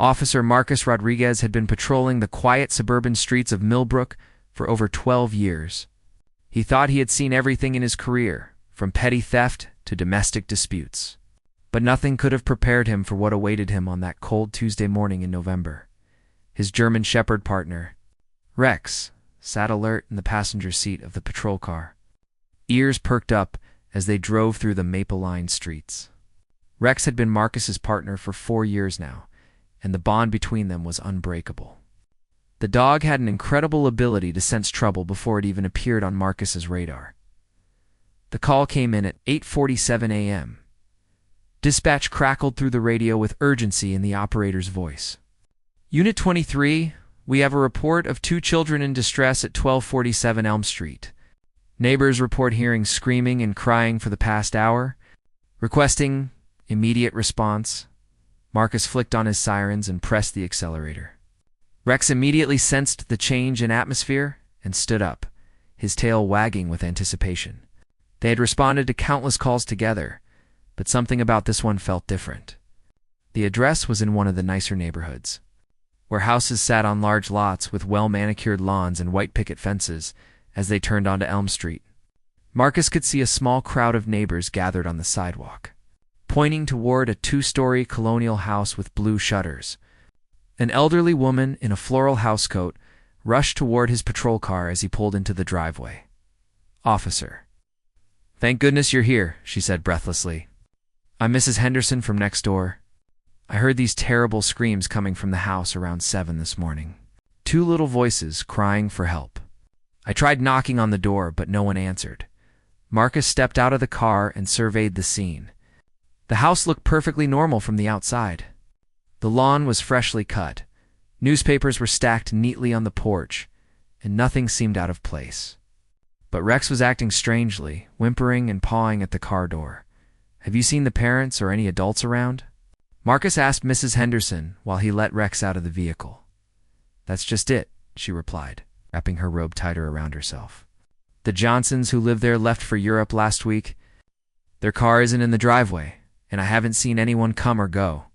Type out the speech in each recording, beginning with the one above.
Officer Marcus Rodriguez had been patrolling the quiet suburban streets of Millbrook for over 12 years. He thought he had seen everything in his career, from petty theft to domestic disputes. But nothing could have prepared him for what awaited him on that cold Tuesday morning in November. His German Shepherd partner, Rex, sat alert in the passenger seat of the patrol car. Ears perked up as they drove through the maple-lined streets. Rex had been Marcus's partner for 4 years now, and the bond between them was unbreakable. The dog had an incredible ability to sense trouble before it even appeared on Marcus's radar. The call came in at 8:47 a.m. Dispatch crackled through the radio with urgency in the operator's voice. Unit 23, we have a report of 2 children in distress at 1247 Elm Street. Neighbors report hearing screaming and crying for the past hour, requesting immediate response. Marcus flicked on his sirens and pressed the accelerator. Rex immediately sensed the change in atmosphere and stood up, his tail wagging with anticipation. They had responded to countless calls together, but something about this one felt different. The address was in one of the nicer neighborhoods, where houses sat on large lots with well-manicured lawns and white picket fences as they turned onto Elm Street. Marcus could see a small crowd of neighbors gathered on the sidewalk, pointing toward a 2-story colonial house with blue shutters. An elderly woman in a floral housecoat rushed toward his patrol car as he pulled into the driveway. "Officer." "Thank goodness you're here," she said breathlessly. "I'm Mrs. Henderson from next door. I heard these terrible screams coming from the house around 7 this morning. 2 little voices crying for help. I tried knocking on the door, but no one answered." Marcus stepped out of the car and surveyed the scene. The house looked perfectly normal from the outside. The lawn was freshly cut. Newspapers were stacked neatly on the porch, and nothing seemed out of place. But Rex was acting strangely, whimpering and pawing at the car door. "Have you seen the parents or any adults around?" Marcus asked Mrs. Henderson while he let Rex out of the vehicle. "That's just it," she replied, wrapping her robe tighter around herself. "The Johnsons who live there left for Europe last week. Their car isn't in the driveway, and I haven't seen anyone come or go.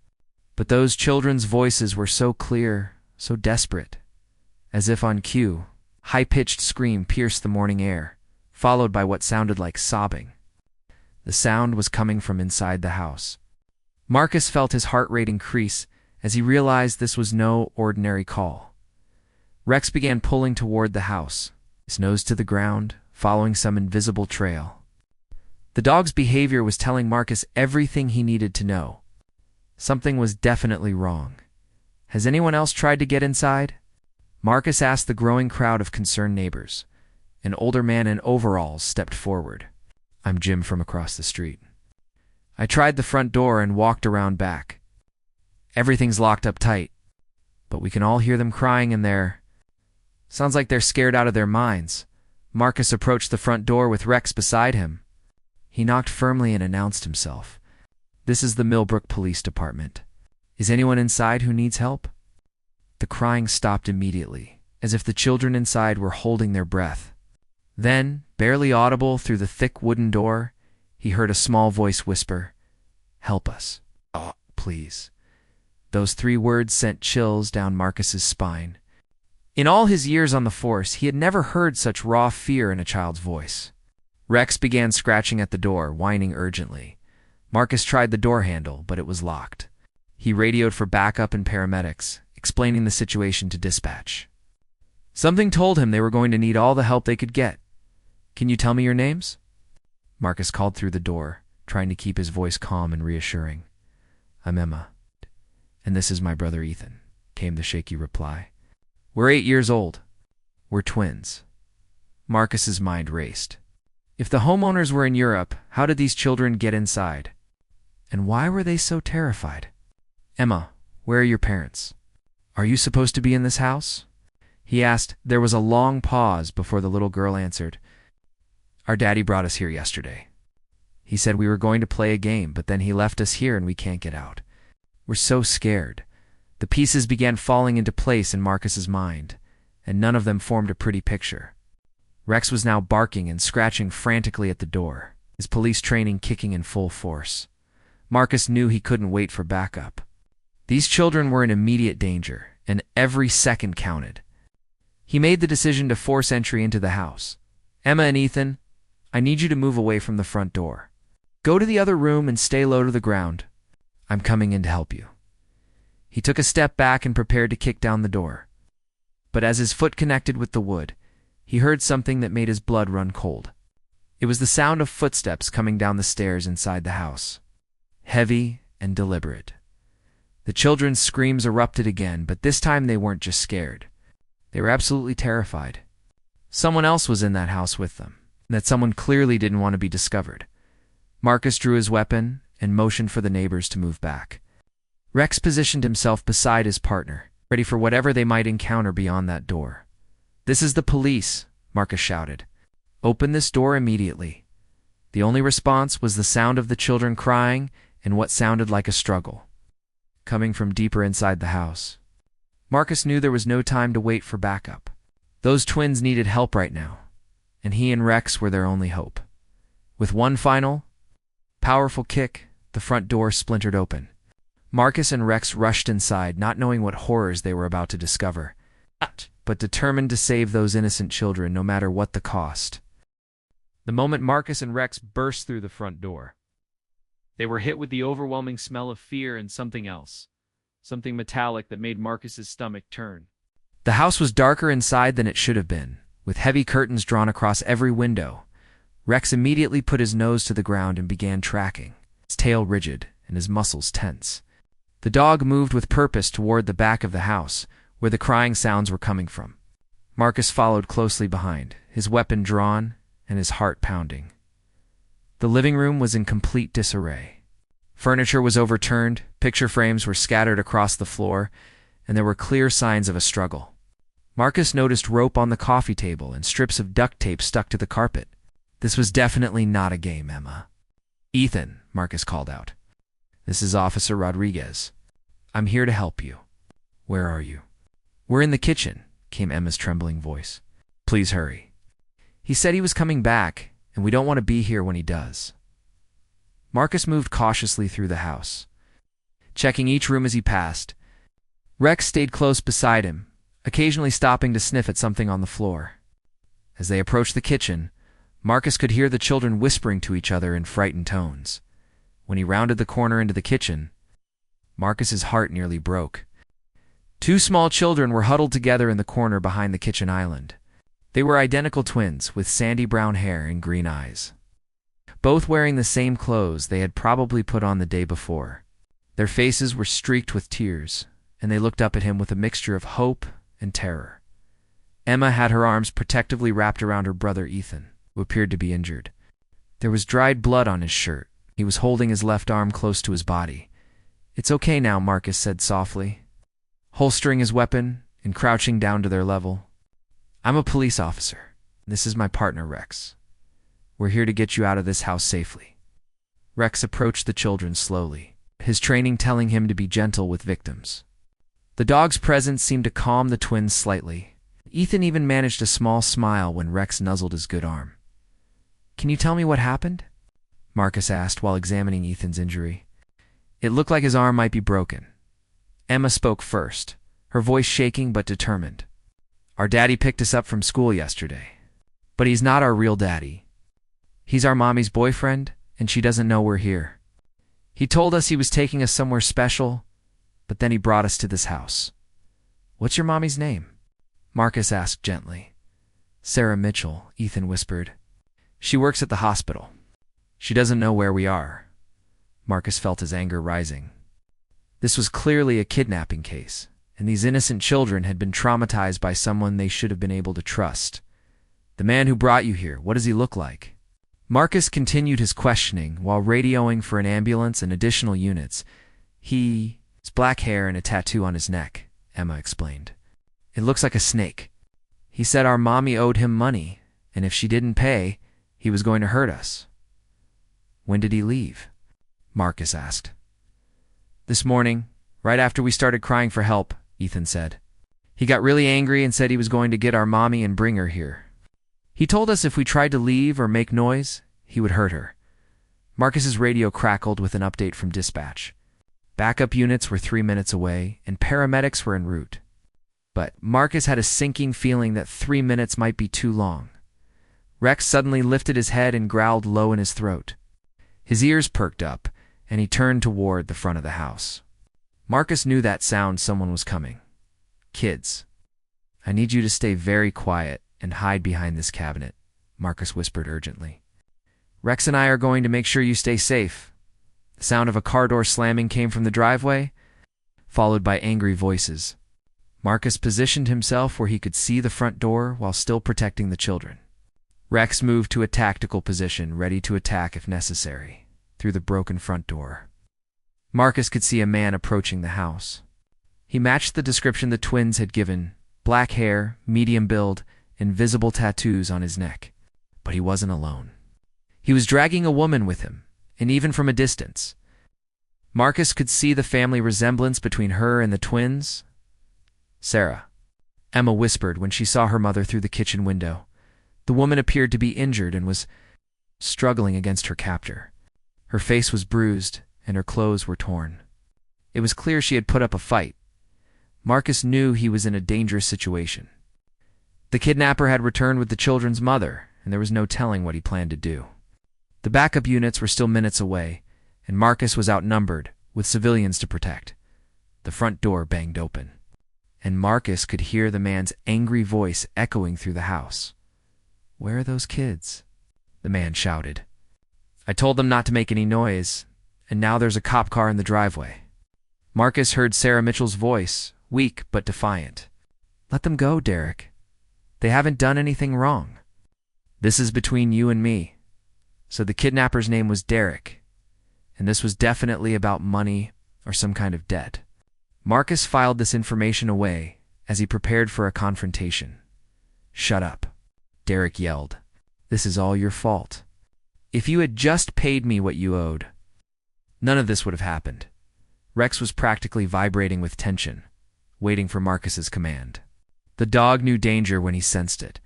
But those children's voices were so clear, so desperate. As if on cue, high-pitched scream pierced the morning air, followed by what sounded like sobbing. The sound was coming from inside the house. Marcus felt his heart rate increase as he realized this was no ordinary call. Rex began pulling toward the house, his nose to the ground, following some invisible trail. The dog's behavior was telling Marcus everything he needed to know. Something was definitely wrong. "Has anyone else tried to get inside?" Marcus asked the growing crowd of concerned neighbors. An older man in overalls stepped forward. "I'm Jim from across the street. I tried the front door and walked around back. Everything's locked up tight, but we can all hear them crying in there. Sounds like they're scared out of their minds." Marcus approached the front door with Rex beside him. He knocked firmly and announced himself. "This is the Millbrook Police Department. Is anyone inside who needs help?" The crying stopped immediately, as if the children inside were holding their breath. Then, barely audible through the thick wooden door, he heard a small voice whisper, "Help us. Oh, please." Those 3 words sent chills down Marcus's spine. In all his years on the force, he had never heard such raw fear in a child's voice. Rex began scratching at the door, whining urgently. Marcus tried the door handle, but it was locked. He radioed for backup and paramedics, explaining the situation to dispatch. Something told him they were going to need all the help they could get. "Can you tell me your names?" Marcus called through the door, trying to keep his voice calm and reassuring. "I'm Emma, and this is my brother Ethan," came the shaky reply. "We're 8 years old. We're twins." Marcus's mind raced. If the homeowners were in Europe, how did these children get inside? And why were they so terrified? "Emma, where are your parents? Are you supposed to be in this house?" he asked. There was a long pause before the little girl answered. "Our daddy brought us here yesterday. He said we were going to play a game, but then he left us here and we can't get out. We're so scared." The pieces began falling into place in Marcus's mind, and none of them formed a pretty picture. Rex was now barking and scratching frantically at the door, his police training kicking in full force. Marcus knew he couldn't wait for backup. These children were in immediate danger, and every second counted. He made the decision to force entry into the house. "Emma and Ethan, I need you to move away from the front door. Go to the other room and stay low to the ground. I'm coming in to help you." He took a step back and prepared to kick down the door. But as his foot connected with the wood, he heard something that made his blood run cold. It was the sound of footsteps coming down the stairs inside the house. Heavy and deliberate. The children's screams erupted again, but this time they weren't just scared. They were absolutely terrified. Someone else was in that house with them, and that someone clearly didn't want to be discovered. Marcus drew his weapon and motioned for the neighbors to move back. Rex positioned himself beside his partner, ready for whatever they might encounter beyond that door. "This is the police," Marcus shouted. "Open this door immediately." The only response was the sound of the children crying and what sounded like a struggle, coming from deeper inside the house. Marcus knew there was no time to wait for backup. Those twins needed help right now, and he and Rex were their only hope. With one final, powerful kick, the front door splintered open. Marcus and Rex rushed inside, not knowing what horrors they were about to discover, but determined to save those innocent children no matter what the cost. The moment Marcus and Rex burst through the front door, they were hit with the overwhelming smell of fear and something else, something metallic that made Marcus's stomach turn. The house was darker inside than it should have been, with heavy curtains drawn across every window. Rex immediately put his nose to the ground and began tracking, his tail rigid and his muscles tense. The dog moved with purpose toward the back of the house, where the crying sounds were coming from. Marcus followed closely behind, his weapon drawn and his heart pounding. The living room was in complete disarray. Furniture was overturned, picture frames were scattered across the floor, and there were clear signs of a struggle. Marcus noticed rope on the coffee table and strips of duct tape stuck to the carpet. This was definitely not a game, Emma. "Ethan," Marcus called out. "This is Officer Rodriguez. I'm here to help you." "Where are you?" "We're in the kitchen," came Emma's trembling voice. "Please hurry. He said he was coming back, and we don't want to be here when he does." Marcus moved cautiously through the house, checking each room as he passed. Rex stayed close beside him, occasionally stopping to sniff at something on the floor. As they approached the kitchen, Marcus could hear the children whispering to each other in frightened tones. When he rounded the corner into the kitchen, Marcus's heart nearly broke. Two small children were huddled together in the corner behind the kitchen island. They were identical twins with sandy brown hair and green eyes, both wearing the same clothes they had probably put on the day before. Their faces were streaked with tears, and they looked up at him with a mixture of hope and terror. Emma had her arms protectively wrapped around her brother Ethan, who appeared to be injured. There was dried blood on his shirt. He was holding his left arm close to his body. "It's okay now," Marcus said softly, holstering his weapon and crouching down to their level. "I'm a police officer. This is my partner, Rex. We're here to get you out of this house safely." Rex approached the children slowly, his training telling him to be gentle with victims. The dog's presence seemed to calm the twins slightly. Ethan even managed a small smile when Rex nuzzled his good arm. "Can you tell me what happened?" Marcus asked while examining Ethan's injury. It looked like his arm might be broken. Emma spoke first, her voice shaking but determined. "Our daddy picked us up from school yesterday. But he's not our real daddy. He's our mommy's boyfriend, and she doesn't know we're here. He told us he was taking us somewhere special, but then he brought us to this house." "What's your mommy's name?" Marcus asked gently. "Sarah Mitchell," Ethan whispered. "She works at the hospital. She doesn't know where we are." Marcus felt his anger rising. This was clearly a kidnapping case, and these innocent children had been traumatized by someone they should have been able to trust. "The man who brought you here, what does he look like?" Marcus continued his questioning while radioing for an ambulance and additional units. "He has black hair and a tattoo on his neck," Emma explained. "It looks like a snake. He said our mommy owed him money, and if she didn't pay, he was going to hurt us." "When did he leave?" Marcus asked. "This morning, right after we started crying for help," Ethan said. "He got really angry and said he was going to get our mommy and bring her here. He told us if we tried to leave or make noise, he would hurt her." Marcus's radio crackled with an update from dispatch. Backup units were 3 minutes away, and paramedics were en route. But Marcus had a sinking feeling that 3 minutes might be too long. Rex suddenly lifted his head and growled low in his throat. His ears perked up, and he turned toward the front of the house. Marcus knew that sound someone was coming. "Kids, I need you to stay very quiet and hide behind this cabinet," Marcus whispered urgently. "Rex and I are going to make sure you stay safe." The sound of a car door slamming came from the driveway, followed by angry voices. Marcus positioned himself where he could see the front door while still protecting the children. Rex moved to a tactical position, ready to attack if necessary, through the broken front door. Marcus could see a man approaching the house. He matched the description the twins had given: black hair, medium build, and visible tattoos on his neck. But he wasn't alone. He was dragging a woman with him, and even from a distance, Marcus could see the family resemblance between her and the twins. "Sarah," Emma whispered when she saw her mother through the kitchen window. The woman appeared to be injured and was struggling against her captor. Her face was bruised, and her clothes were torn. It was clear she had put up a fight. Marcus knew he was in a dangerous situation. The kidnapper had returned with the children's mother, and there was no telling what he planned to do. The backup units were still minutes away, and Marcus was outnumbered, with civilians to protect. The front door banged open, and Marcus could hear the man's angry voice echoing through the house. "Where are those kids?" the man shouted. "I told them not to make any noise, and now there's a cop car in the driveway." Marcus heard Sarah Mitchell's voice, weak but defiant. "Let them go, Derek. They haven't done anything wrong. This is between you and me." So the kidnapper's name was Derek, and this was definitely about money or some kind of debt. Marcus filed this information away as he prepared for a confrontation. "Shut up," Derek yelled. "This is all your fault. If you had just paid me what you owed, none of this would have happened." Rex was practically vibrating with tension, waiting for Marcus's command. The dog knew danger when he sensed it,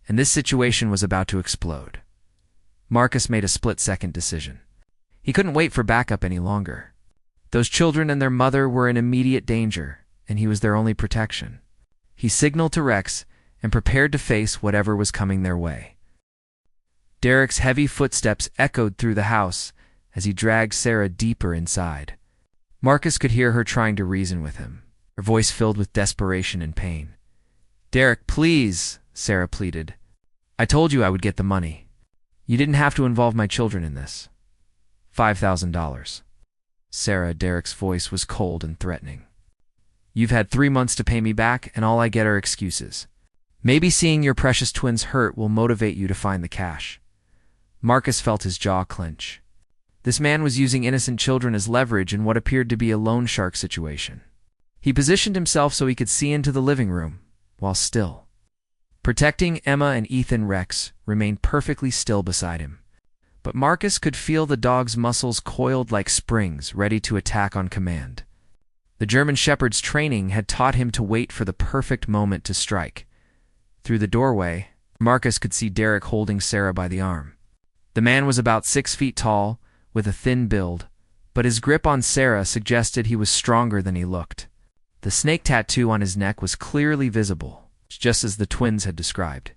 and this situation was about to explode. Marcus made a split-second decision. He couldn't wait for backup any longer. Those children and their mother were in immediate danger, and he was their only protection. He signaled to Rex and prepared to face whatever was coming their way. Derek's heavy footsteps echoed through the house as he dragged Sarah deeper inside. Marcus could hear her trying to reason with him, her voice filled with desperation and pain. "Derek, please," Sarah pleaded. "I told you I would get the money. You didn't have to involve my children in this. $5,000. Sarah, Derek's voice was cold and threatening. "You've had 3 months to pay me back, and all I get are excuses. Maybe seeing your precious twins hurt will motivate you to find the cash." Marcus felt his jaw clench. This man was using innocent children as leverage in what appeared to be a loan shark situation. He positioned himself so he could see into the living room, while still. Protecting Emma and Ethan, Rex remained perfectly still beside him. But Marcus could feel the dog's muscles coiled like springs, ready to attack on command. The German Shepherd's training had taught him to wait for the perfect moment to strike. Through the doorway, Marcus could see Derek holding Sarah by the arm. The man was about 6 feet tall, with a thin build, but his grip on Sarah suggested he was stronger than he looked. The snake tattoo on his neck was clearly visible, just as the twins had described.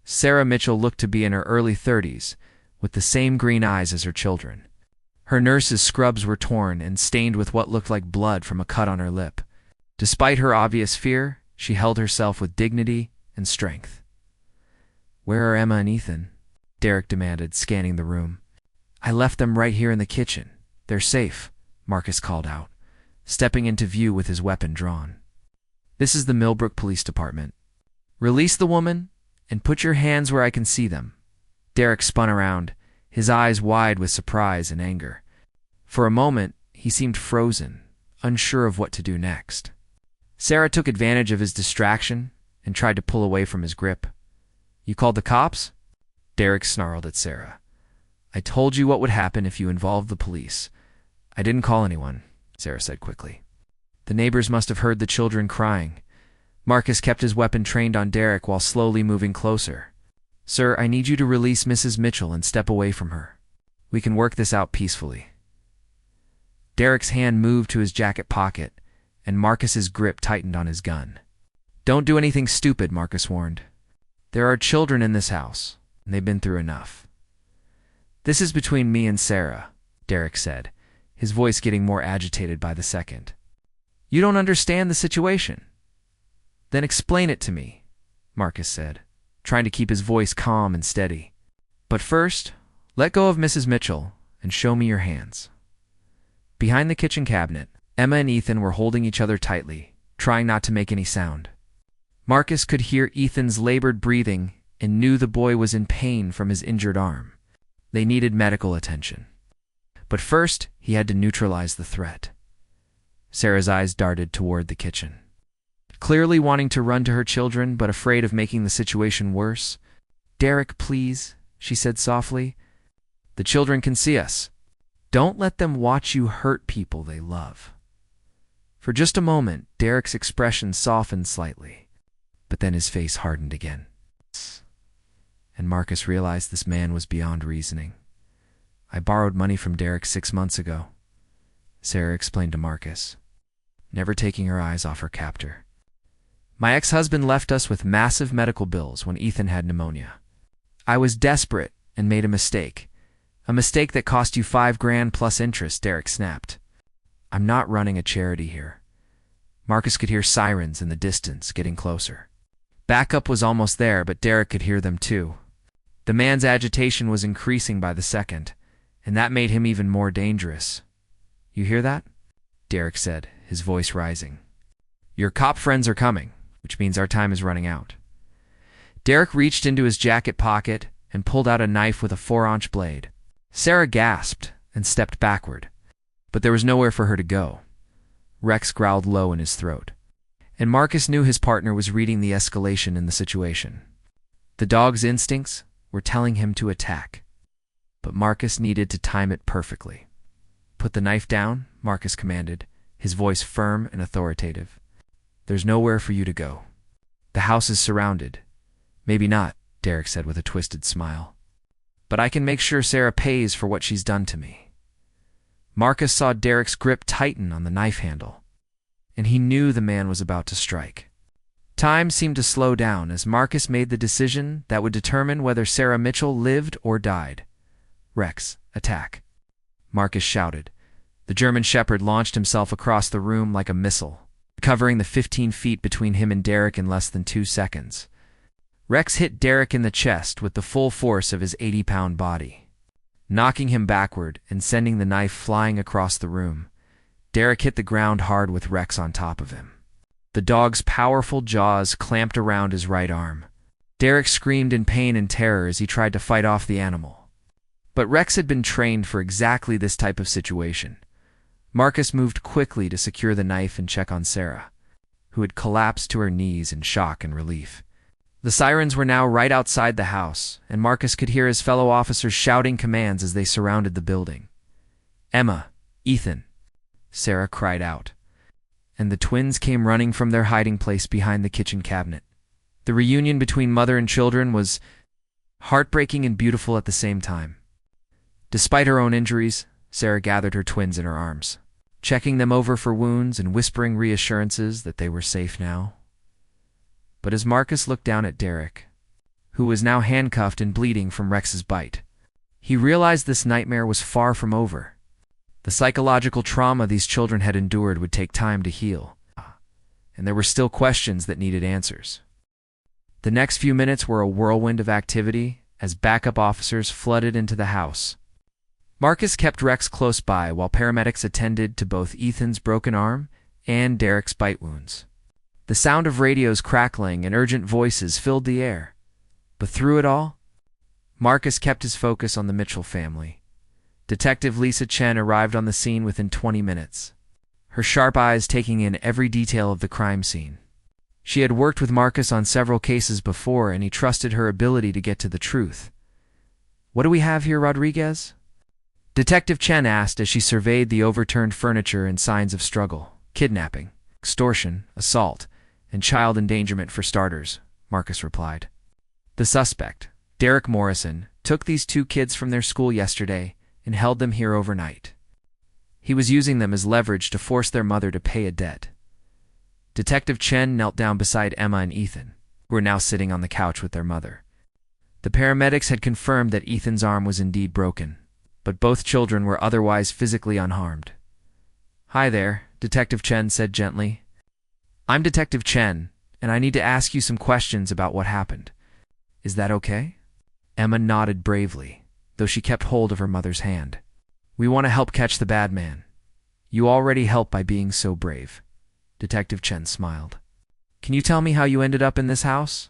Sarah Mitchell looked to be in her early 30s, with the same green eyes as her children. Her nurse's scrubs were torn and stained with what looked like blood from a cut on her lip. Despite her obvious fear, she held herself with dignity and strength. "Where are Emma and Ethan?" Derek demanded, scanning the room. "I left them right here in the kitchen. They're safe," Marcus called out, stepping into view with his weapon drawn. "This is the Millbrook Police Department. Release the woman and put your hands where I can see them." Derek spun around, his eyes wide with surprise and anger. For a moment, he seemed frozen, unsure of what to do next. Sarah took advantage of his distraction and tried to pull away from his grip. "You called the cops?" Derek snarled at Sarah. "I told you what would happen if you involved the police." "I didn't call anyone," Sarah said quickly. "The neighbors must have heard the children crying." Marcus kept his weapon trained on Derek while slowly moving closer. "Sir, I need you to release Mrs. Mitchell and step away from her. We can work this out peacefully." Derek's hand moved to his jacket pocket, and Marcus's grip tightened on his gun. "Don't do anything stupid," Marcus warned. "There are children in this house, and they've been through enough." "This is between me and Sarah," Derek said, his voice getting more agitated by the second. "You don't understand the situation." "Then explain it to me," Marcus said, trying to keep his voice calm and steady. "But first, let go of Mrs. Mitchell and show me your hands." Behind the kitchen cabinet, Emma and Ethan were holding each other tightly, trying not to make any sound. Marcus could hear Ethan's labored breathing and knew the boy was in pain from his injured arm. They needed medical attention. But first, he had to neutralize the threat. Sarah's eyes darted toward the kitchen. Clearly wanting to run to her children, but afraid of making the situation worse. "Derek, please," she said softly. "The children can see us. Don't let them watch you hurt people they love." For just a moment, Derek's expression softened slightly, but then his face hardened again. And Marcus realized this man was beyond reasoning. "I borrowed money from Derek 6 months ago," Sarah explained to Marcus, never taking her eyes off her captor. "My ex-husband left us with massive medical bills when Ethan had pneumonia. I was desperate and made a mistake. A mistake that cost you $5,000 plus interest," Derek snapped. "I'm not running a charity here." Marcus could hear sirens in the distance, getting closer. Backup was almost there, but Derek could hear them too. The man's agitation was increasing by the second, and that made him even more dangerous. "You hear that?" Derek said, his voice rising. "Your cop friends are coming, which means our time is running out." Derek reached into his jacket pocket and pulled out a knife with a 4-inch blade. Sarah gasped and stepped backward, but there was nowhere for her to go. Rex growled low in his throat, and Marcus knew his partner was reading the escalation in the situation. The dog's instincts were telling him to attack, but Marcus needed to time it perfectly. "Put the knife down," Marcus commanded, his voice firm and authoritative. "There's nowhere for you to go. The house is surrounded." "Maybe not," Derek said with a twisted smile. "But I can make sure Sarah pays for what she's done to me." Marcus saw Derek's grip tighten on the knife handle, and he knew the man was about to strike. Time seemed to slow down as Marcus made the decision that would determine whether Sarah Mitchell lived or died. "Rex, attack," Marcus shouted. The German Shepherd launched himself across the room like a missile, covering the 15 feet between him and Derek in less than 2 seconds. Rex hit Derek in the chest with the full force of his 80-pound body, knocking him backward and sending the knife flying across the room. Derek hit the ground hard with Rex on top of him. The dog's powerful jaws clamped around his right arm. Derek screamed in pain and terror as he tried to fight off the animal. But Rex had been trained for exactly this type of situation. Marcus moved quickly to secure the knife and check on Sarah, who had collapsed to her knees in shock and relief. The sirens were now right outside the house, and Marcus could hear his fellow officers shouting commands as they surrounded the building. "Emma, Ethan," Sarah cried out, and the twins came running from their hiding place behind the kitchen cabinet. The reunion between mother and children was heartbreaking and beautiful at the same time. Despite her own injuries, Sarah gathered her twins in her arms, checking them over for wounds and whispering reassurances that they were safe now. But as Marcus looked down at Derek, who was now handcuffed and bleeding from Rex's bite, he realized this nightmare was far from over. The psychological trauma these children had endured would take time to heal, and there were still questions that needed answers. The next few minutes were a whirlwind of activity as backup officers flooded into the house. Marcus kept Rex close by while paramedics attended to both Ethan's broken arm and Derek's bite wounds. The sound of radios crackling and urgent voices filled the air. But through it all, Marcus kept his focus on the Mitchell family. Detective Lisa Chen arrived on the scene within 20 minutes, her sharp eyes taking in every detail of the crime scene. She had worked with Marcus on several cases before, and he trusted her ability to get to the truth. "What do we have here, Rodriguez?" Detective Chen asked as she surveyed the overturned furniture and signs of struggle. "Kidnapping, extortion, assault, and child endangerment for starters," Marcus replied. "The suspect, Derek Morrison, took these 2 kids from their school yesterday and held them here overnight. He was using them as leverage to force their mother to pay a debt. Detective Chen knelt down beside Emma and Ethan, who were now sitting on the couch with their mother. The paramedics had confirmed that Ethan's arm was indeed broken, but both children were otherwise physically unharmed. "Hi there," Detective Chen said gently. "I'm Detective Chen, and I need to ask you some questions about what happened. Is that okay?" Emma nodded bravely, though she kept hold of her mother's hand. "We want to help catch the bad man. You already help by being so brave." Detective Chen smiled. "Can you tell me how you ended up in this house?"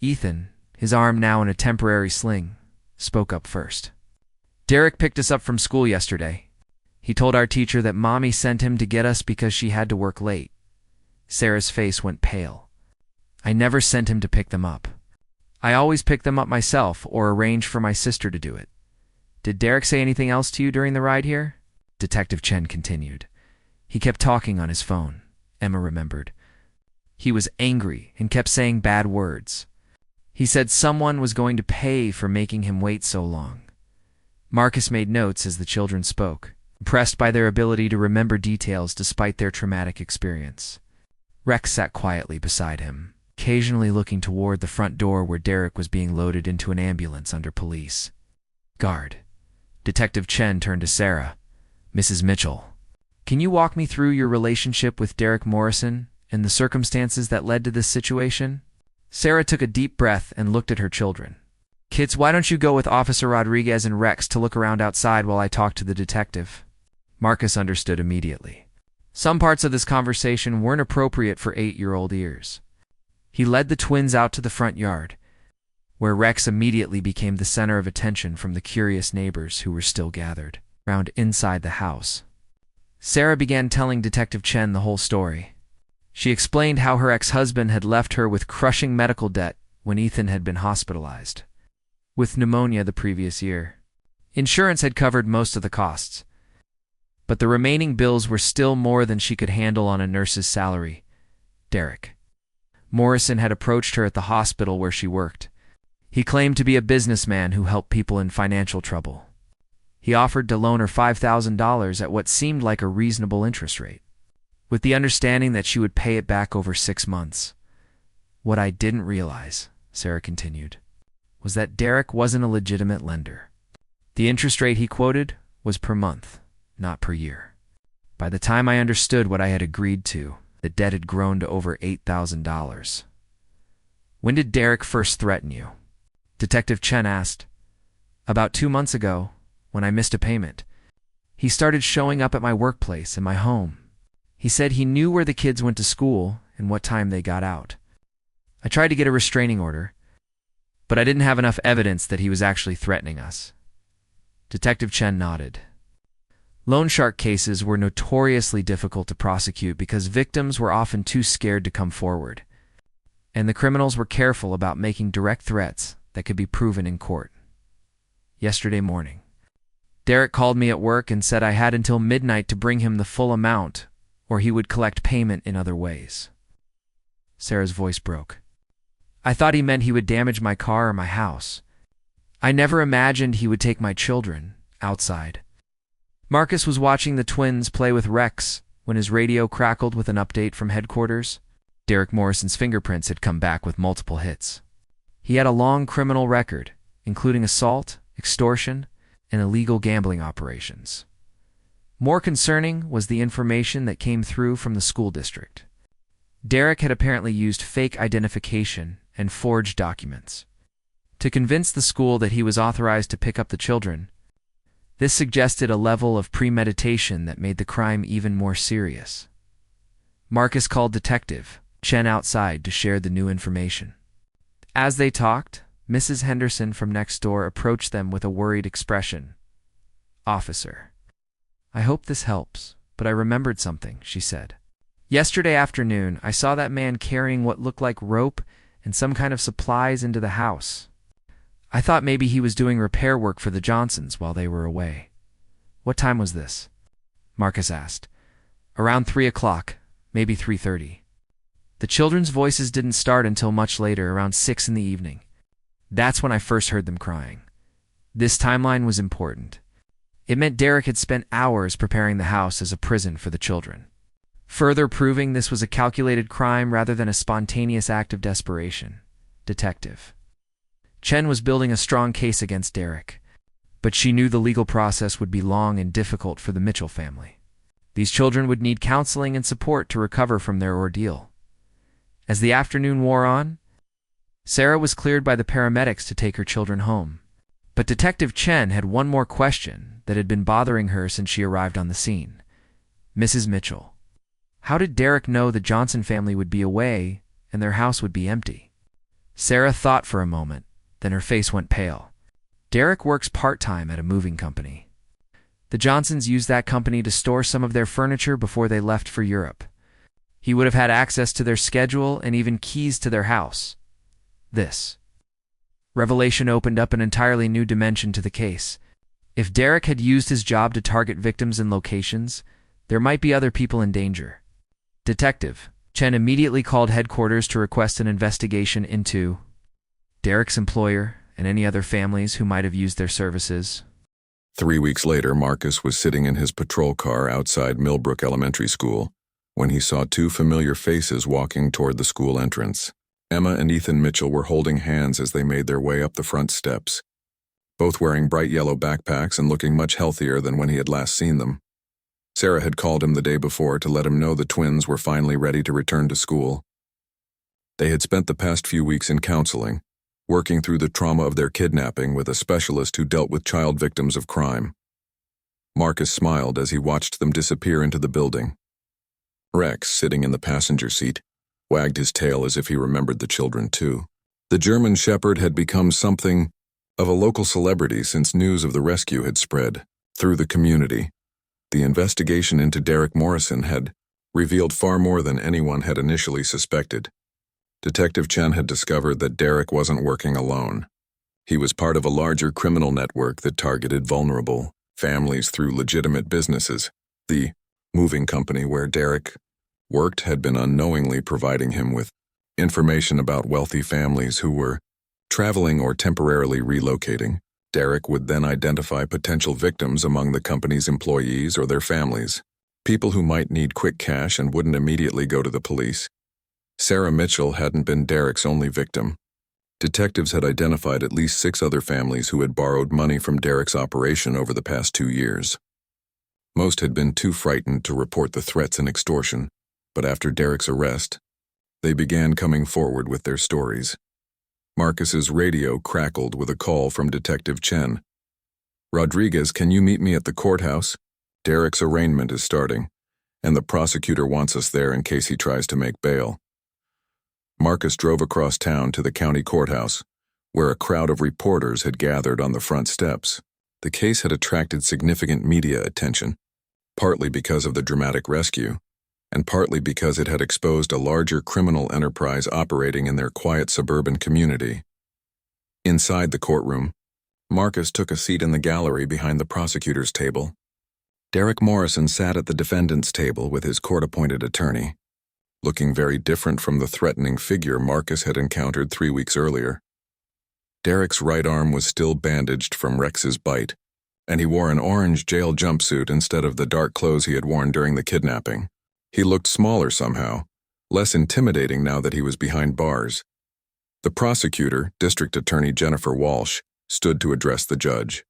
Ethan, his arm now in a temporary sling, spoke up first. "Derek picked us up from school yesterday. He told our teacher that Mommy sent him to get us because she had to work late." Sarah's face went pale. "I never sent him to pick them up. I always pick them up myself or arrange for my sister to do it. Did Derek say anything else to you during the ride here?" Detective Chen continued. "He kept talking on his phone," Emma remembered. "He was angry and kept saying bad words. He said someone was going to pay for making him wait so long." Marcus made notes as the children spoke, impressed by their ability to remember details despite their traumatic experience. Rex sat quietly beside him, occasionally looking toward the front door where Derek was being loaded into an ambulance under police guard. Detective Chen turned to Sarah. "Mrs. Mitchell, can you walk me through your relationship with Derek Morrison and the circumstances that led to this situation?" Sarah took a deep breath and looked at her children. "Kids, why don't you go with Officer Rodriguez and Rex to look around outside while I talk to the detective?" Marcus understood immediately. Some parts of this conversation weren't appropriate for 8-year-old ears. He led the twins out to the front yard, where Rex immediately became the center of attention from the curious neighbors who were still gathered around inside the house. Sarah began telling Detective Chen the whole story. She explained how her ex-husband had left her with crushing medical debt when Ethan had been hospitalized with pneumonia the previous year. Insurance had covered most of the costs, but the remaining bills were still more than she could handle on a nurse's salary. Derek Morrison had approached her at the hospital where she worked. He claimed to be a businessman who helped people in financial trouble. He offered to loan her $5,000 at what seemed like a reasonable interest rate, with the understanding that she would pay it back over 6 months. "What I didn't realize," Sarah continued, "was that Derek wasn't a legitimate lender. The interest rate he quoted was per month, not per year. By the time I understood what I had agreed to, the debt had grown to over $8,000. "When did Derek first threaten you?" Detective Chen asked. "About 2 months ago, when I missed a payment. He started showing up at my workplace and my home. He said he knew where the kids went to school and what time they got out. I tried to get a restraining order, but I didn't have enough evidence that he was actually threatening us." Detective Chen nodded. Loan shark cases were notoriously difficult to prosecute because victims were often too scared to come forward, and the criminals were careful about making direct threats that could be proven in court. "Yesterday morning, Derek called me at work and said I had until midnight to bring him the full amount, or he would collect payment in other ways." Sarah's voice broke. "I thought he meant he would damage my car or my house. I never imagined he would take my children outside." Marcus was watching the twins play with Rex when his radio crackled with an update from headquarters. Derek Morrison's fingerprints had come back with multiple hits. He had a long criminal record, including assault, extortion, and illegal gambling operations. More concerning was the information that came through from the school district. Derek had apparently used fake identification and forged documents to convince the school that he was authorized to pick up the children. This suggested a level of premeditation that made the crime even more serious. Marcus called Detective Chen outside to share the new information. As they talked, Mrs. Henderson from next door approached them with a worried expression. "Officer, I hope this helps, but I remembered something," she said. "Yesterday afternoon, I saw that man carrying what looked like rope and some kind of supplies into the house. I thought maybe he was doing repair work for the Johnsons while they were away." "What time was this?" Marcus asked. "Around 3 o'clock, maybe 3:30. The children's voices didn't start until much later, around 6 in the evening. That's when I first heard them crying. This timeline was important. It meant Derek had spent hours preparing the house as a prison for the children, further proving this was a calculated crime rather than a spontaneous act of desperation. Detective Chen was building a strong case against Derek, but she knew the legal process would be long and difficult for the Mitchell family. These children would need counseling and support to recover from their ordeal. As the afternoon wore on, Sarah was cleared by the paramedics to take her children home. But Detective Chen had one more question that had been bothering her since she arrived on the scene. Mrs. Mitchell, how did Derek know the Johnson family would be away and their house would be empty? Sarah thought for a moment, then her face went pale. Derek works part-time at a moving company. The Johnsons used that company to store some of their furniture before they left for Europe. He would have had access to their schedule and even keys to their house. This revelation opened up an entirely new dimension to the case. If Derek had used his job to target victims in locations, there might be other people in danger. Detective Chen immediately called headquarters to request an investigation into Derek's employer and any other families who might have used their services. 3 weeks later, Marcus was sitting in his patrol car outside Millbrook Elementary School when he saw two familiar faces walking toward the school entrance. Emma and Ethan Mitchell were holding hands as they made their way up the front steps, both wearing bright yellow backpacks and looking much healthier than when he had last seen them. Sarah had called him the day before to let him know the twins were finally ready to return to school. They had spent the past few weeks in counseling, working through the trauma of their kidnapping with a specialist who dealt with child victims of crime. Marcus smiled as he watched them disappear into the building. Rex, sitting in the passenger seat, wagged his tail as if he remembered the children too. The German Shepherd had become something of a local celebrity since news of the rescue had spread through the community. The investigation into Derek Morrison had revealed far more than anyone had initially suspected. Detective Chen had discovered that Derek wasn't working alone. He was part of a larger criminal network that targeted vulnerable families through legitimate businesses. The moving company where Derek worked had been unknowingly providing him with information about wealthy families who were traveling or temporarily relocating. Derek would then identify potential victims among the company's employees or their families, people who might need quick cash and wouldn't immediately go to the police. Sarah Mitchell hadn't been Derek's only victim. Detectives had identified at least 6 other families who had borrowed money from Derek's operation over the past 2 years. Most had been too frightened to report the threats and extortion, but after Derek's arrest, they began coming forward with their stories. Marcus's radio crackled with a call from Detective Chen. "Rodriguez, can you meet me at the courthouse? Derek's arraignment is starting, and the prosecutor wants us there in case he tries to make bail." Marcus drove across town to the county courthouse, where a crowd of reporters had gathered on the front steps. The case had attracted significant media attention, partly because of the dramatic rescue, and partly because it had exposed a larger criminal enterprise operating in their quiet suburban community. Inside the courtroom, Marcus took a seat in the gallery behind the prosecutor's table. Derek Morrison sat at the defendant's table with his court-appointed attorney, looking very different from the threatening figure Marcus had encountered 3 weeks earlier. Derek's right arm was still bandaged from Rex's bite, and he wore an orange jail jumpsuit instead of the dark clothes he had worn during the kidnapping. He looked smaller somehow, less intimidating now that he was behind bars. The prosecutor, District Attorney Jennifer Walsh, stood to address the judge.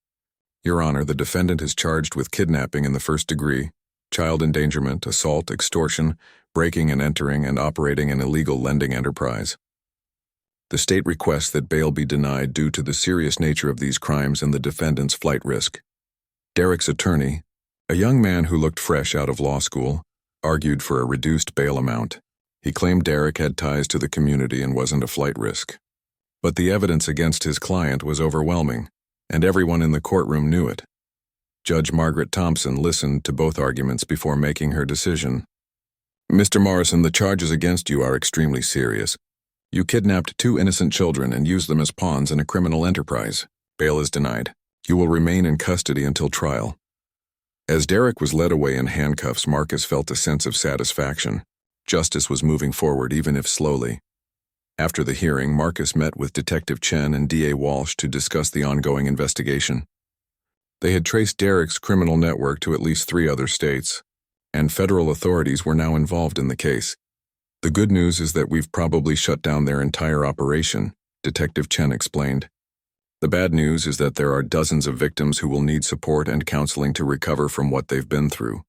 "Your Honor, the defendant is charged with kidnapping in the first degree, child endangerment, assault, extortion, breaking and entering, and operating an illegal lending enterprise. The state requests that bail be denied due to the serious nature of these crimes and the defendant's flight risk." Derek's attorney, a young man who looked fresh out of law school, argued for a reduced bail amount. He claimed Derek had ties to the community and wasn't a flight risk. But the evidence against his client was overwhelming, and everyone in the courtroom knew it. Judge Margaret Thompson listened to both arguments before making her decision. "Mr. Morrison, the charges against you are extremely serious. You kidnapped 2 innocent children and used them as pawns in a criminal enterprise. Bail is denied. You will remain in custody until trial." As Derek was led away in handcuffs, Marcus felt a sense of satisfaction. Justice was moving forward, even if slowly. After the hearing, Marcus met with Detective Chen and DA Walsh to discuss the ongoing investigation. They had traced Derek's criminal network to at least 3 other states, and federal authorities were now involved in the case. The good news is that we've probably shut down their entire operation, Detective Chen explained. The bad news is that there are dozens of victims who will need support and counseling to recover from what they've been through.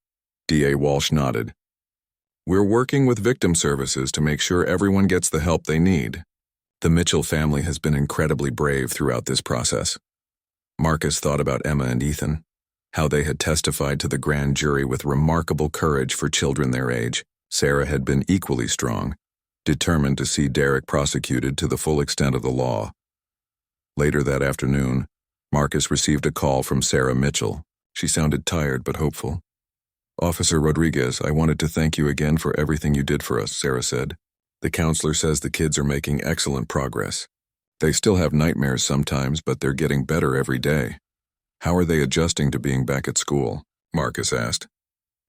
DA Walsh nodded. We're working with victim services to make sure everyone gets the help they need. The Mitchell family has been incredibly brave throughout this process. Marcus thought about Emma and Ethan, how they had testified to the grand jury with remarkable courage for children their age. Sarah had been equally strong, determined to see Derek prosecuted to the full extent of the law. Later that afternoon, Marcus received a call from Sarah Mitchell. She sounded tired but hopeful. Officer Rodriguez, I wanted to thank you again for everything you did for us, Sarah said. The counselor says the kids are making excellent progress. They still have nightmares sometimes, but they're getting better every day. How are they adjusting to being back at school? Marcus asked.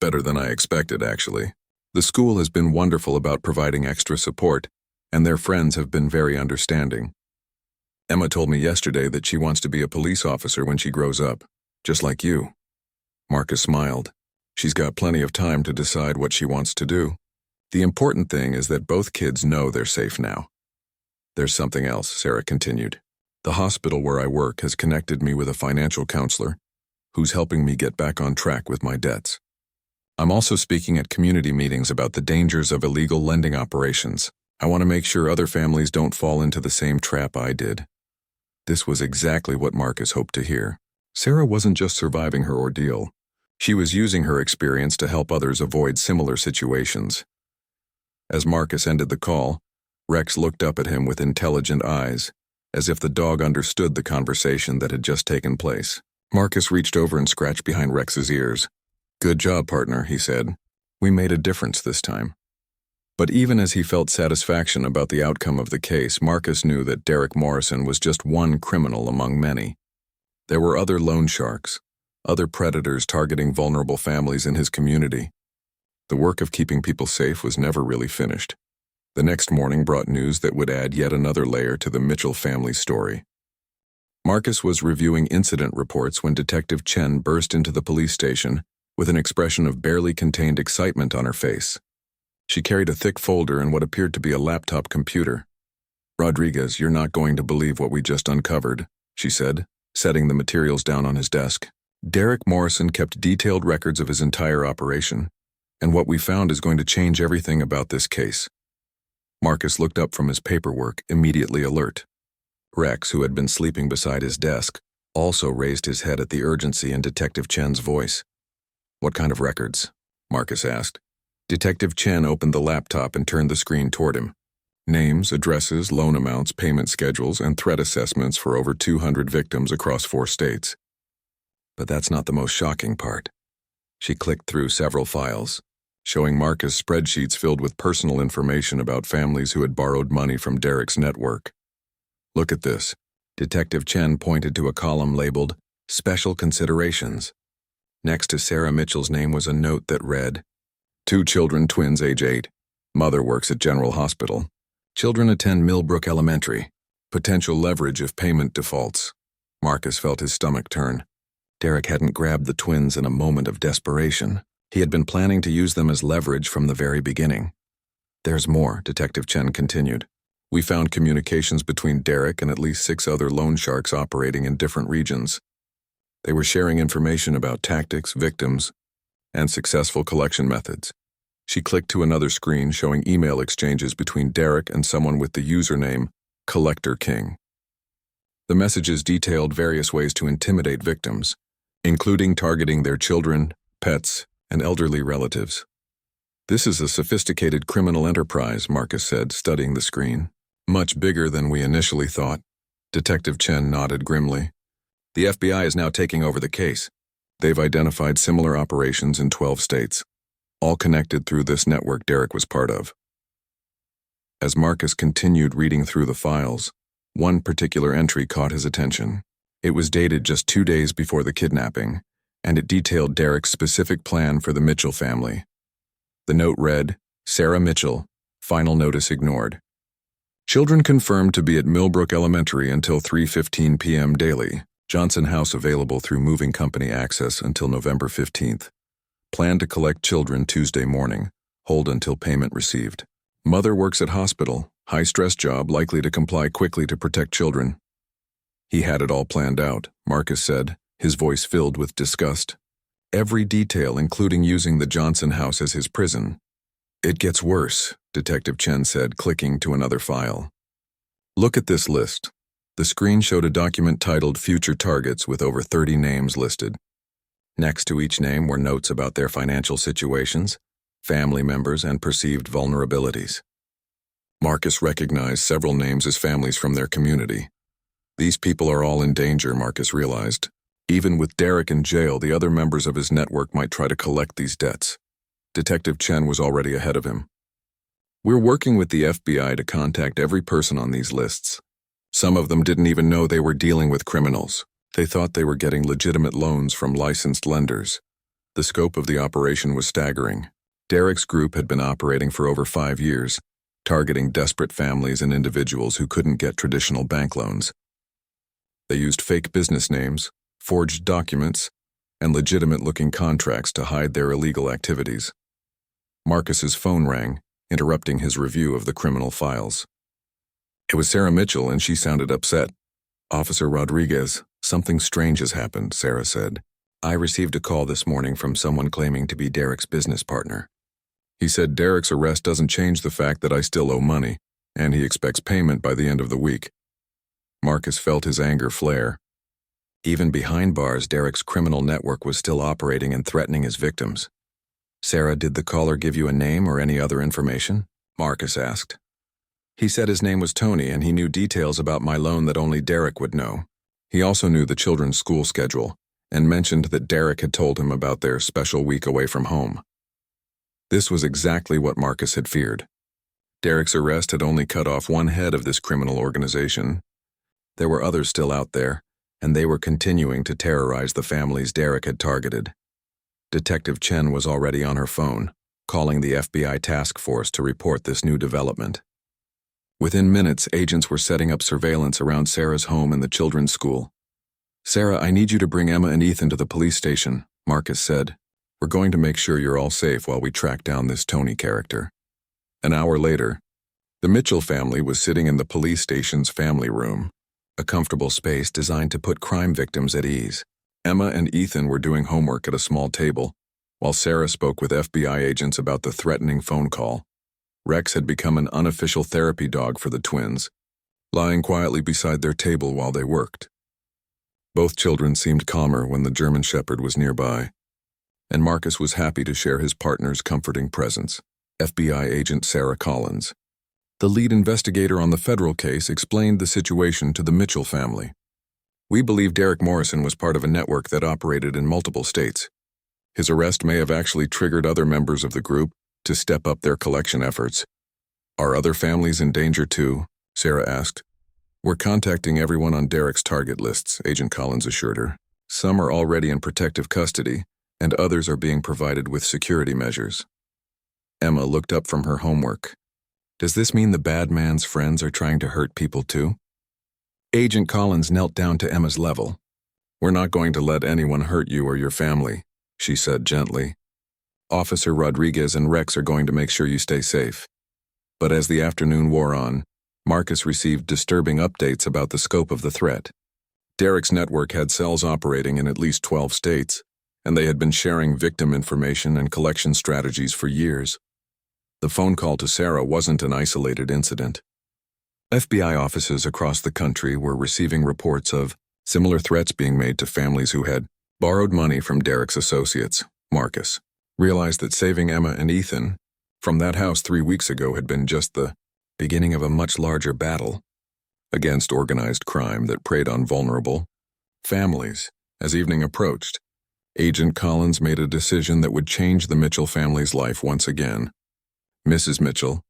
Better than I expected, actually. The school has been wonderful about providing extra support, and their friends have been very understanding. Emma told me yesterday that she wants to be a police officer when she grows up, just like you. Marcus smiled. She's got plenty of time to decide what she wants to do. The important thing is that both kids know they're safe now. There's something else, Sarah continued. The hospital where I work has connected me with a financial counselor who's helping me get back on track with my debts. I'm also speaking at community meetings about the dangers of illegal lending operations. I want to make sure other families don't fall into the same trap I did. This was exactly what Marcus hoped to hear. Sarah wasn't just surviving her ordeal. She was using her experience to help others avoid similar situations. As Marcus ended the call, Rex looked up at him with intelligent eyes, as if the dog understood the conversation that had just taken place. Marcus reached over and scratched behind Rex's ears. Good job, partner, he said. We made a difference this time. But even as he felt satisfaction about the outcome of the case, Marcus knew that Derek Morrison was just one criminal among many. There were other loan sharks, other predators targeting vulnerable families in his community. The work of keeping people safe was never really finished. The next morning brought news that would add yet another layer to the Mitchell family's story. Marcus was reviewing incident reports when Detective Chen burst into the police station with an expression of barely contained excitement on her face. She carried a thick folder and what appeared to be a laptop computer. Rodriguez, you're not going to believe what we just uncovered, she said, setting the materials down on his desk. Derek Morrison kept detailed records of his entire operation, and what we found is going to change everything about this case. Marcus looked up from his paperwork, immediately alert. Rex, who had been sleeping beside his desk, also raised his head at the urgency in Detective Chen's voice. What kind of records? Marcus asked. Detective Chen opened the laptop and turned the screen toward him. Names, addresses, loan amounts, payment schedules, and threat assessments for over 200 victims across 4 states. But that's not the most shocking part. She clicked through several files, showing Marcus spreadsheets filled with personal information about families who had borrowed money from Derek's network. Look at this. Detective Chen pointed to a column labeled Special Considerations. Next to Sarah Mitchell's name was a note that read, 2 children, twins, age 8. Mother works at General Hospital. Children attend Millbrook Elementary. Potential leverage if payment defaults. Marcus felt his stomach turn. Derek hadn't grabbed the twins in a moment of desperation. He had been planning to use them as leverage from the very beginning. There's more, Detective Chen continued. We found communications between Derek and at least 6 other loan sharks operating in different regions. They were sharing information about tactics, victims, and successful collection methods. She clicked to another screen showing email exchanges between Derek and someone with the username Collector King. The messages detailed various ways to intimidate victims, including targeting their children, pets, and elderly relatives. This is a sophisticated criminal enterprise, Marcus said, studying the screen. Much bigger than we initially thought. Detective Chen nodded grimly. The FBI is now taking over the case. They've identified similar operations in 12 states, all connected through this network Derek was part of. As Marcus continued reading through the files, one particular entry caught his attention. It was dated just 2 days before the kidnapping, and it detailed Derek's specific plan for the Mitchell family. The note read, Sarah Mitchell, final notice ignored. Children confirmed to be at Millbrook Elementary until 3:15 p.m. daily. Johnson House available through moving company access until November 15th. Plan to collect children Tuesday morning. Hold until payment received. Mother works at hospital. High-stress job likely to comply quickly to protect children. He had it all planned out, Marcus said, his voice filled with disgust. Every detail, including using the Johnson house as his prison. It gets worse, Detective Chen said, clicking to another file. Look at this list. The screen showed a document titled Future Targets with over 30 names listed. Next to each name were notes about their financial situations, family members, and perceived vulnerabilities. Marcus recognized several names as families from their community. These people are all in danger, Marcus realized. Even with Derek in jail, the other members of his network might try to collect these debts. Detective Chen was already ahead of him. We're working with the FBI to contact every person on these lists. Some of them didn't even know they were dealing with criminals. They thought they were getting legitimate loans from licensed lenders. The scope of the operation was staggering. Derek's group had been operating for over 5 years, targeting desperate families and individuals who couldn't get traditional bank loans. They used fake business names, forged documents, and legitimate-looking contracts to hide their illegal activities. Marcus's phone rang, interrupting his review of the criminal files. It was Sarah Mitchell, and she sounded upset. Officer Rodriguez, something strange has happened, Sarah said. I received a call this morning from someone claiming to be Derek's business partner. He said Derek's arrest doesn't change the fact that I still owe money, and he expects payment by the end of the week. Marcus felt his anger flare. Even behind bars, Derek's criminal network was still operating and threatening his victims. Sarah, did the caller give you a name or any other information? Marcus asked. He said his name was Tony and he knew details about my loan that only Derek would know. He also knew the children's school schedule and mentioned that Derek had told him about their special week away from home. This was exactly what Marcus had feared. Derek's arrest had only cut off one head of this criminal organization. There were others still out there, and they were continuing to terrorize the families Derek had targeted. Detective Chen was already on her phone, calling the FBI task force to report this new development. Within minutes, agents were setting up surveillance around Sarah's home and the children's school. Sarah, I need you to bring Emma and Ethan to the police station, Marcus said. We're going to make sure you're all safe while we track down this Tony character. An hour later, the Mitchell family was sitting in the police station's family room, a comfortable space designed to put crime victims at ease. Emma and Ethan were doing homework at a small table, while Sarah spoke with FBI agents about the threatening phone call. Rex had become an unofficial therapy dog for the twins, lying quietly beside their table while they worked. Both children seemed calmer when the German Shepherd was nearby, and Marcus was happy to share his partner's comforting presence. FBI agent Sarah Collins, the lead investigator on the federal case, explained the situation to the Mitchell family. We believe Derek Morrison was part of a network that operated in multiple states. His arrest may have actually triggered other members of the group to step up their collection efforts. Are other families in danger too? Sarah asked. We're contacting everyone on Derek's target lists, Agent Collins assured her. Some are already in protective custody, and others are being provided with security measures. Emma looked up from her homework. Does this mean the bad man's friends are trying to hurt people too? Agent Collins knelt down to Emma's level. We're not going to let anyone hurt you or your family, she said gently. Officer Rodriguez and Rex are going to make sure you stay safe. But as the afternoon wore on, Marcus received disturbing updates about the scope of the threat. Derek's network had cells operating in at least 12 states, and they had been sharing victim information and collection strategies for years. The phone call to Sarah wasn't an isolated incident. FBI offices across the country were receiving reports of similar threats being made to families who had borrowed money from Derek's associates. Marcus realized that saving Emma and Ethan from that house 3 weeks ago had been just the beginning of a much larger battle against organized crime that preyed on vulnerable families. As evening approached, Agent Collins made a decision that would change the Mitchell family's life once again. Mrs. Mitchell,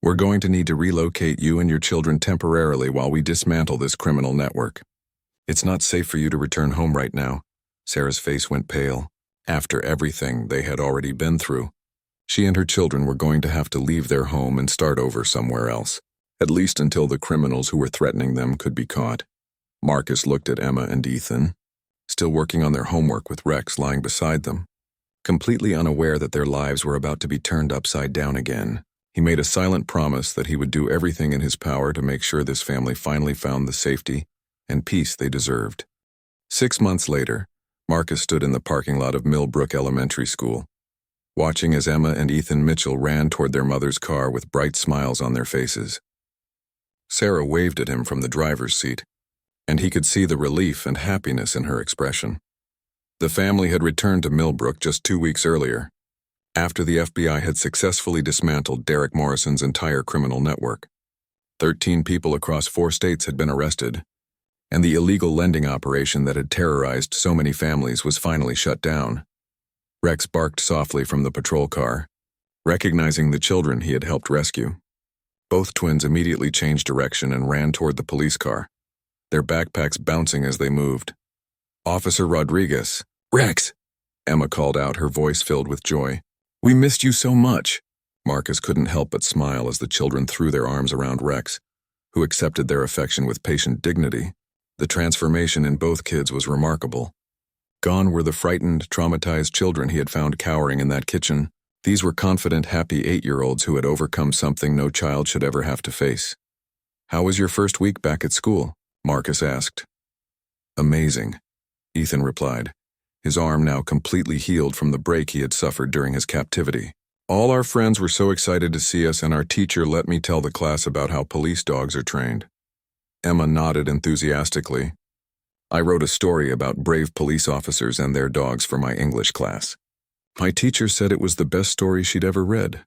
we're going to need to relocate you and your children temporarily while we dismantle this criminal network. It's not safe for you to return home right now. Sarah's face went pale. After everything they had already been through, she and her children were going to have to leave their home and start over somewhere else, at least until the criminals who were threatening them could be caught. Marcus looked at Emma and Ethan, still working on their homework with Rex lying beside them. Completely unaware that their lives were about to be turned upside down again, he made a silent promise that he would do everything in his power to make sure this family finally found the safety and peace they deserved. 6 months later, Marcus stood in the parking lot of Millbrook Elementary School, watching as Emma and Ethan Mitchell ran toward their mother's car with bright smiles on their faces. Sarah waved at him from the driver's seat, and he could see the relief and happiness in her expression. The family had returned to Millbrook just 2 weeks earlier, after the FBI had successfully dismantled Derek Morrison's entire criminal network. 13 people across 4 states had been arrested, and the illegal lending operation that had terrorized so many families was finally shut down. Rex barked softly from the patrol car, recognizing the children he had helped rescue. Both twins immediately changed direction and ran toward the police car, their backpacks bouncing as they moved. "Officer Rodriguez." "Rex!" Emma called out, her voice filled with joy. "We missed you so much." Marcus couldn't help but smile as the children threw their arms around Rex, who accepted their affection with patient dignity. The transformation in both kids was remarkable. Gone were the frightened, traumatized children he had found cowering in that kitchen. These were confident, happy 8-year-olds who had overcome something no child should ever have to face. "How was your first week back at school?" Marcus asked. "Amazing," Ethan replied, his arm now completely healed from the break he had suffered during his captivity. "All our friends were so excited to see us, and our teacher let me tell the class about how police dogs are trained." Emma nodded enthusiastically. "I wrote a story about brave police officers and their dogs for my English class. My teacher said it was the best story she'd ever read."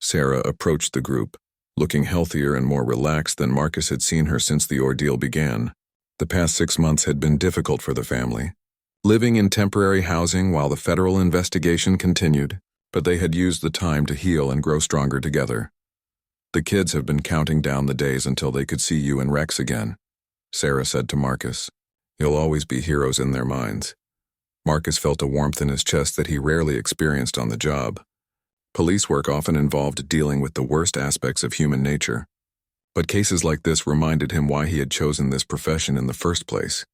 Sarah approached the group, looking healthier and more relaxed than Marcus had seen her since the ordeal began. The past 6 months had been difficult for the family, living in temporary housing while the federal investigation continued, but they had used the time to heal and grow stronger together. "The kids have been counting down the days until they could see you and Rex again," Sarah said to Marcus. "You'll always be heroes in their minds." Marcus felt a warmth in his chest that he rarely experienced on the job. Police work often involved dealing with the worst aspects of human nature, but cases like this reminded him why he had chosen this profession in the first place.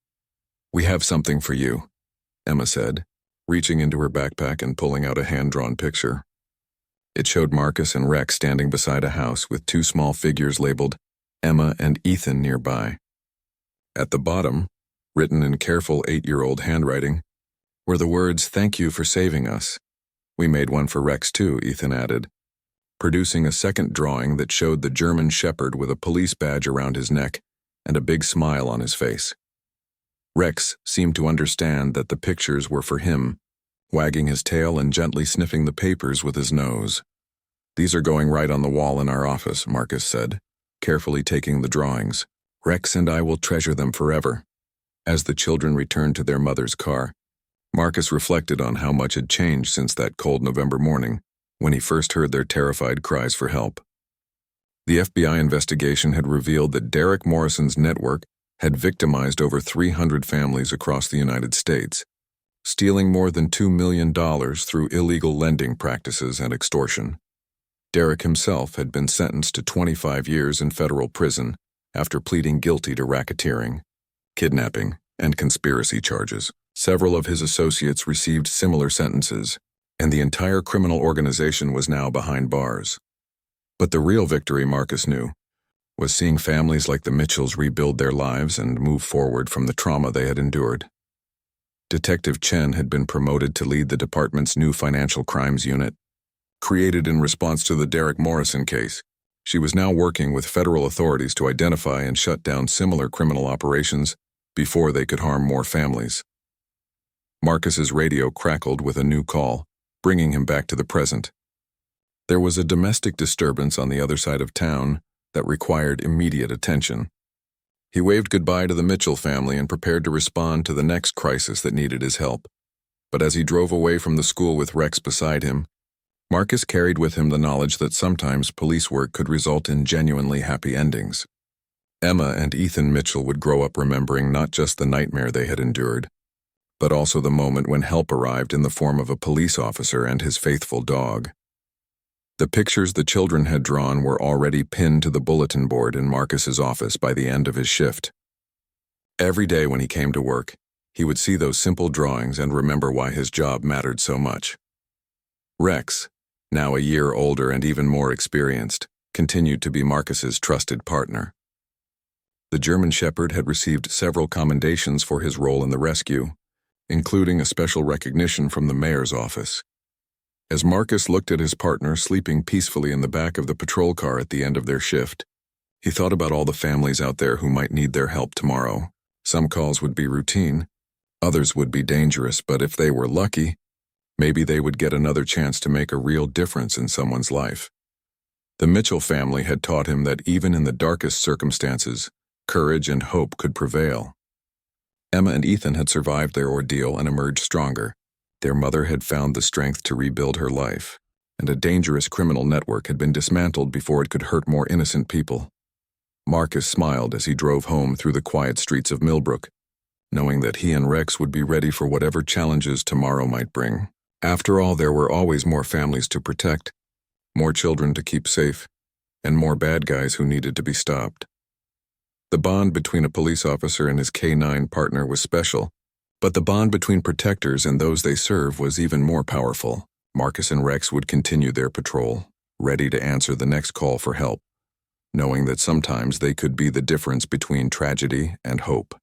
"We have something for you," Emma said, reaching into her backpack and pulling out a hand-drawn picture. It showed Marcus and Rex standing beside a house with 2 small figures labeled Emma and Ethan nearby. At the bottom, written in careful 8-year-old handwriting, were the words, "Thank you for saving us." "We made one for Rex too," Ethan added, producing a second drawing that showed the German Shepherd with a police badge around his neck and a big smile on his face. Rex seemed to understand that the pictures were for him, wagging his tail and gently sniffing the papers with his nose. "These are going right on the wall in our office," Marcus said, carefully taking the drawings. "Rex and I will treasure them forever." As the children returned to their mother's car, Marcus reflected on how much had changed since that cold November morning when he first heard their terrified cries for help. The FBI investigation had revealed that Derek Morrison's network had victimized over 300 families across the United States, stealing more than $2 million through illegal lending practices and extortion. Derek himself had been sentenced to 25 years in federal prison after pleading guilty to racketeering, kidnapping, and conspiracy charges. Several of his associates received similar sentences, and the entire criminal organization was now behind bars. But the real victory, Marcus knew, was seeing families like the Mitchells rebuild their lives and move forward from the trauma they had endured. Detective Chen had been promoted to lead the department's new financial crimes unit, created in response to the Derek Morrison case. She was now working with federal authorities to identify and shut down similar criminal operations before they could harm more families. Marcus's radio crackled with a new call, bringing him back to the present. There was a domestic disturbance on the other side of town that required immediate attention. He waved goodbye to the Mitchell family and prepared to respond to the next crisis that needed his help. But as he drove away from the school with Rex beside him, Marcus carried with him the knowledge that sometimes police work could result in genuinely happy endings. Emma and Ethan Mitchell would grow up remembering not just the nightmare they had endured, but also the moment when help arrived in the form of a police officer and his faithful dog. The pictures the children had drawn were already pinned to the bulletin board in Marcus's office by the end of his shift. Every day when he came to work, he would see those simple drawings and remember why his job mattered so much. Rex, now a year older and even more experienced, continued to be Marcus's trusted partner. The German Shepherd had received several commendations for his role in the rescue, including a special recognition from the mayor's office. As Marcus looked at his partner sleeping peacefully in the back of the patrol car at the end of their shift, he thought about all the families out there who might need their help tomorrow. Some calls would be routine, others would be dangerous, but if they were lucky, maybe they would get another chance to make a real difference in someone's life. The Mitchell family had taught him that even in the darkest circumstances, courage and hope could prevail. Emma and Ethan had survived their ordeal and emerged stronger. Their mother had found the strength to rebuild her life, and a dangerous criminal network had been dismantled before it could hurt more innocent people. Marcus smiled as he drove home through the quiet streets of Millbrook, knowing that he and Rex would be ready for whatever challenges tomorrow might bring. After all, there were always more families to protect, more children to keep safe, and more bad guys who needed to be stopped. The bond between a police officer and his K-9 partner was special, but the bond between protectors and those they serve was even more powerful. Marcus and Rex would continue their patrol, ready to answer the next call for help, knowing that sometimes they could be the difference between tragedy and hope.